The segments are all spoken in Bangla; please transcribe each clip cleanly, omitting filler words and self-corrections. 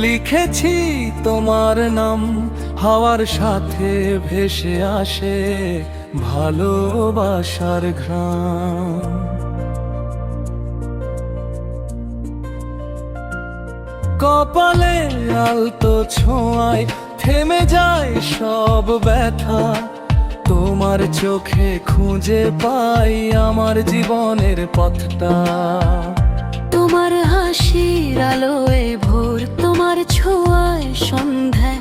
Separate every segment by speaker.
Speaker 1: লিখেছি তোমার নাম, হাওয়ার সাথে ভেসে আসে ভালোবাসার ঘ্রাণ। কপালে আলতো ছোঁয়ায় থেমে যায় সব ব্যথা, তোমার চোখে খুঁজে পাই আমার জীবনের পথটা।
Speaker 2: তোমার হাসির আলোয় ভোর, তোমার ছোঁয়ায় সন্ধ্যা,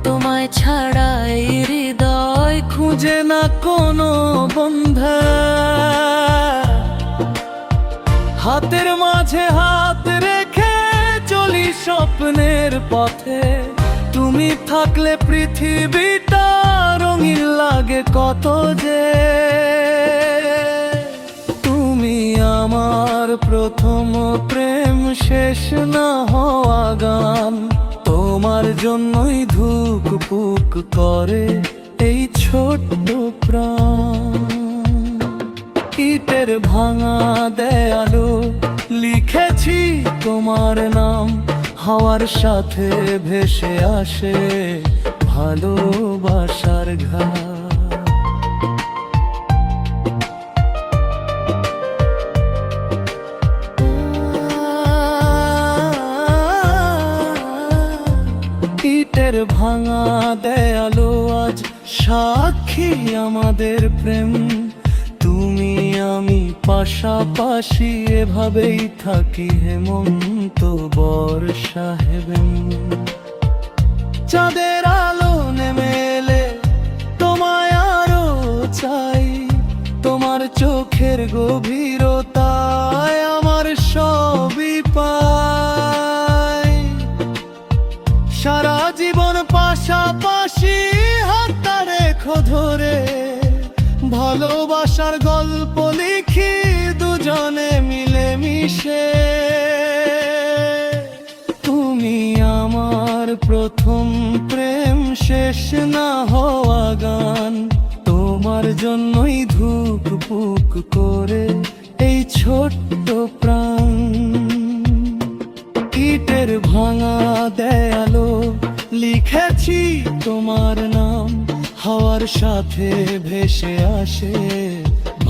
Speaker 2: তোমায় ছাড়াই হৃদয়
Speaker 1: খুঁজে না কোনো বন্ধা। হাতের মাঝে হাত রেখে চলি স্বপ্নের পথে, তুমি থাকলে পৃথিবীটা রঙিন লাগে কত যে। তুমি আমার প্রথম প্রেম, শেষ না হওয়া গান, তোমার জন্যই ধুকপুক করে এই ছোট্ট প্রাণ। ইটের ভাঙা দেয়ালো লিখেছি তোমার নাম, হাওয়ার সাথে ভেসে আসে ভালোবাসার ঘাট। ইটের ভাঙা দেয়ালো আজ সাক্ষী আমাদের প্রেম, তুমি আমি পাশাপাশি এভাবেই থাকি হেমন্ত বর্ষা হেবেন। চাঁদের আলো নেমে এলে তোমায় আরো চাই, তোমার চোখের গভীরতায় আমার সবই পাই। সারা জীবন পাশাপাশি হাতটা রেখো ধরে, ভালোবাসার গল্প লিখি দুজনে মিলে মিশে। তুমি আমার প্রথম প্রেম, শেষ না হওয়া গান, তোমার জন্যই ধুকপুক করে এই ছোট্ট প্রাণ। ইটের ভাঙা দেয়ালো লিখেছি তোমার নাম, হাওয়ার সাথে ভেসে আসে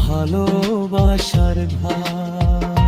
Speaker 1: ভালোবাসার ঘাট।